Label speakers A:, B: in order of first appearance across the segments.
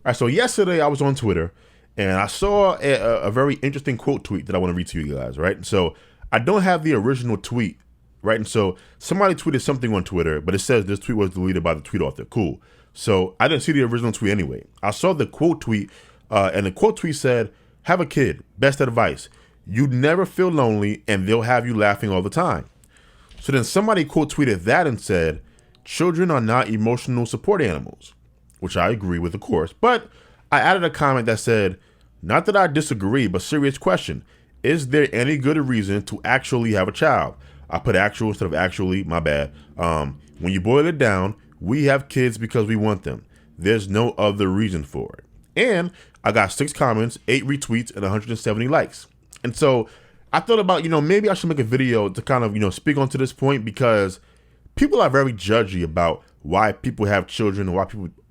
A: All right, so yesterday I was on Twitter and I saw a very interesting quote tweet that I want to read to you guys, right? So I don't have the original tweet, right? And so somebody tweeted something on Twitter, but it says this tweet was deleted by the tweet author. Cool. So I didn't see the original tweet anyway. I saw the quote tweet, and the quote tweet said, "Have a kid. Best advice. You'd never feel lonely, and they'll have you laughing all the time." So then somebody quote tweeted that and said, "Children are not emotional support animals," which I agree with, of course. But I added a comment that said, "Not that I disagree, but serious question. Is there any good reason to actually have a child?" I put actual instead of actually, my bad. When you boil it down, we have kids because we want them. There's no other reason for it. And I got 6 comments, 8 retweets, and 170 likes. And so I thought about, maybe I should make a video to kind of, speak onto this point, because people are very judgy about why people have children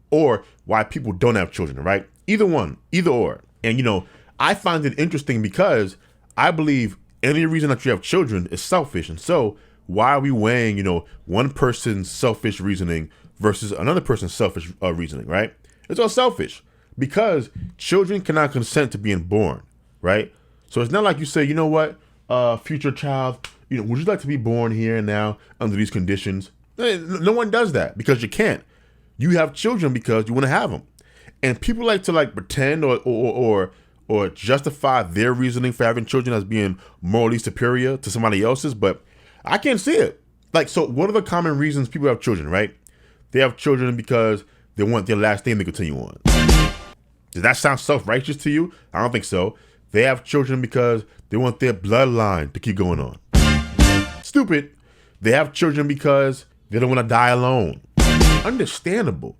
A: or why people don't have children, right? Either one, either or. And, I find it interesting because I believe any reason that you have children is selfish. And so why are we weighing, one person's selfish reasoning versus another person's selfish reasoning, right? It's all selfish because children cannot consent to being born, right? So it's not like you say, you know what, future child, would you like to be born here and now under these conditions? No one does that because you can't. You have children because you want to have them. And people like to pretend or justify their reasoning for having children as being morally superior to somebody else's, but I can't see it. So what are the common reasons people have children, right? They have children because they want their last name to continue on. Does that sound self-righteous to you? I don't think so. They have children because they want their bloodline to keep going on. Stupid. They have children because they don't want to die alone. Understandable,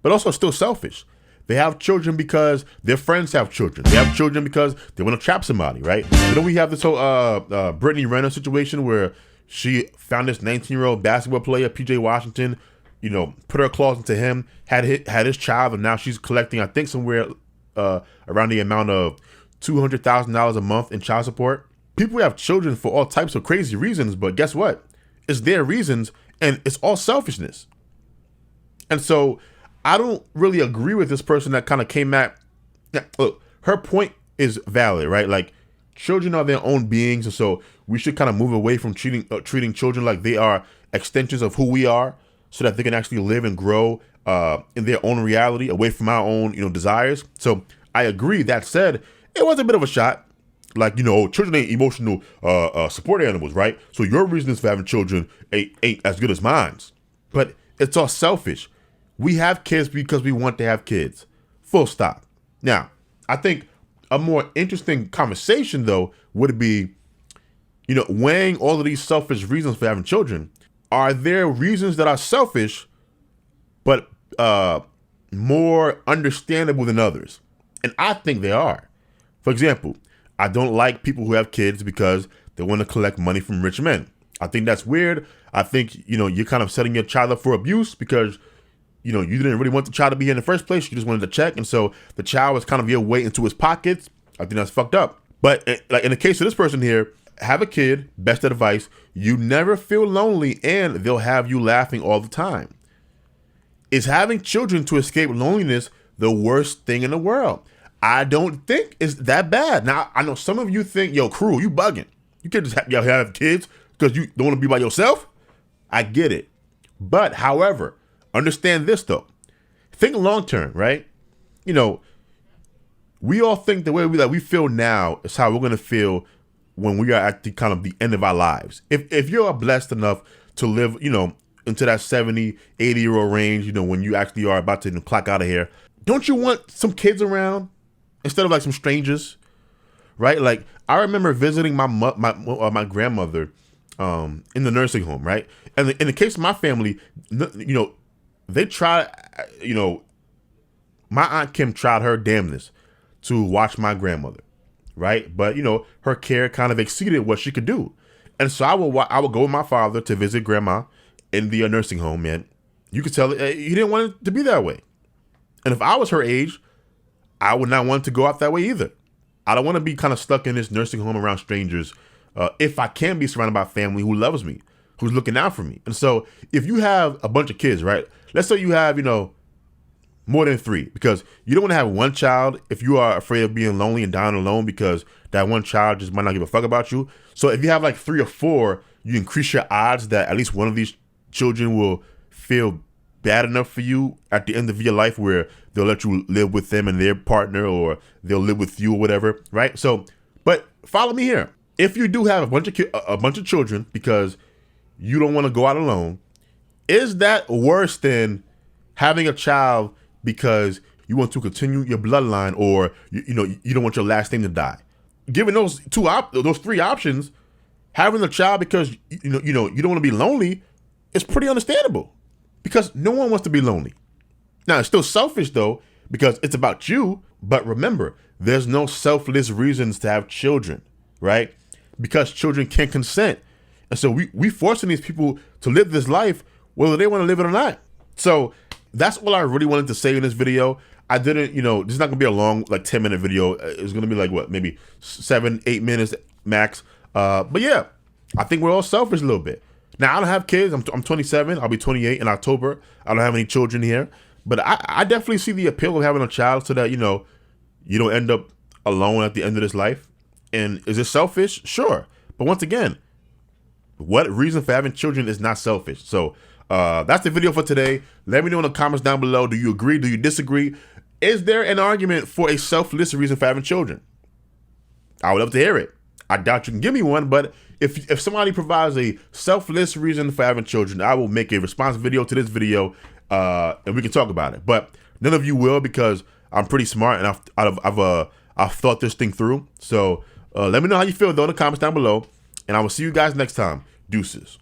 A: but also still selfish. They have children because their friends have children. They have children because they want to trap somebody, right? We have this whole Brittany Renner situation where she found this 19-year-old basketball player, PJ Washington, put her claws into him, had his child, and now she's collecting, I think, somewhere around the amount of $200,000 a month in child support. People have children for all types of crazy reasons, but guess what? It's their reasons, and it's all selfishness. And so I don't really agree with this person that kind of came at, look, her point is valid, right? Children are their own beings, and so we should kind of move away from treating children like they are extensions of who we are, so that they can actually live and grow in their own reality, away from our own, desires. So I agree. That said, it was a bit of a shot. Children ain't emotional support animals, right? So your reasons for having children ain't as good as mine. But it's all selfish. We have kids because we want to have kids. Full stop. Now, I think a more interesting conversation, though, would be, weighing all of these selfish reasons for having children. Are there reasons that are selfish, but more understandable than others? And I think they are. For example, I don't like people who have kids because they want to collect money from rich men. I think that's weird. I think, you're kind of setting your child up for abuse because, you didn't really want the child to be here in the first place. You just wanted to check. And so the child was kind of your way into his pockets. I think that's fucked up. But in the case of this person here, have a kid, best advice. You never feel lonely and they'll have you laughing all the time. Is having children to escape loneliness the worst thing in the world? I don't think it's that bad. Now, I know some of you think, yo, Cruel, you bugging. You can't just have kids because you don't want to be by yourself. I get it. But, however, understand this, though. Think long-term, right? We all think the way we feel now is how we're going to feel when we are at the kind of the end of our lives. If you're blessed enough to live, into that 70, 80-year-old range, when you actually are about to clock out of here, don't you want some kids around instead of some strangers, right? I remember visiting my grandmother in the nursing home, right? And in the case of my family, they tried, my Aunt Kim tried her damnness to watch my grandmother, right? But, her care kind of exceeded what she could do. And so I would go with my father to visit grandma in the nursing home, and you could tell he didn't want it to be that way. And if I was her age, I would not want to go out that way either. I don't want to be kind of stuck in this nursing home around strangers if I can be surrounded by family who loves me, who's looking out for me. And so if you have a bunch of kids, right? Let's say you have, more than 3, because you don't want to have one child if you are afraid of being lonely and dying alone because that one child just might not give a fuck about you. So if you have like 3 or 4, you increase your odds that at least one of these children will feel bad enough for you at the end of your life where they'll let you live with them and their partner, or they'll live with you or whatever, right? So, but follow me here. If you do have a bunch of children because you don't want to go out alone, is that worse than having a child because you want to continue your bloodline, or you don't want your last name to die? Given those 3 options, having a child because you don't want to be lonely is pretty understandable, because no one wants to be lonely. Now, it's still selfish though, because it's about you. But remember, there's no selfless reasons to have children, right? Because children can't consent. And so we forcing these people to live this life whether they want to live it or not. So that's all I really wanted to say in this video. I didn't, this is not gonna be a long, like 10-minute video. It's gonna be like what, maybe 7-8 minutes max. But yeah, I think we're all selfish a little bit. Now, I don't have kids. I'm 27. I'll be 28 in October. I don't have any children here. But I definitely see the appeal of having a child so that, you don't end up alone at the end of this life. And is it selfish? Sure. But once again, what reason for having children is not selfish? So that's the video for today. Let me know in the comments down below. Do you agree? Do you disagree? Is there an argument for a selfless reason for having children? I would love to hear it. I doubt you can give me one, but if somebody provides a selfless reason for having children, I will make a response video to this video, and we can talk about it. But none of you will, because I'm pretty smart and I've thought this thing through. So let me know how you feel though in the comments down below, and I will see you guys next time. Deuces.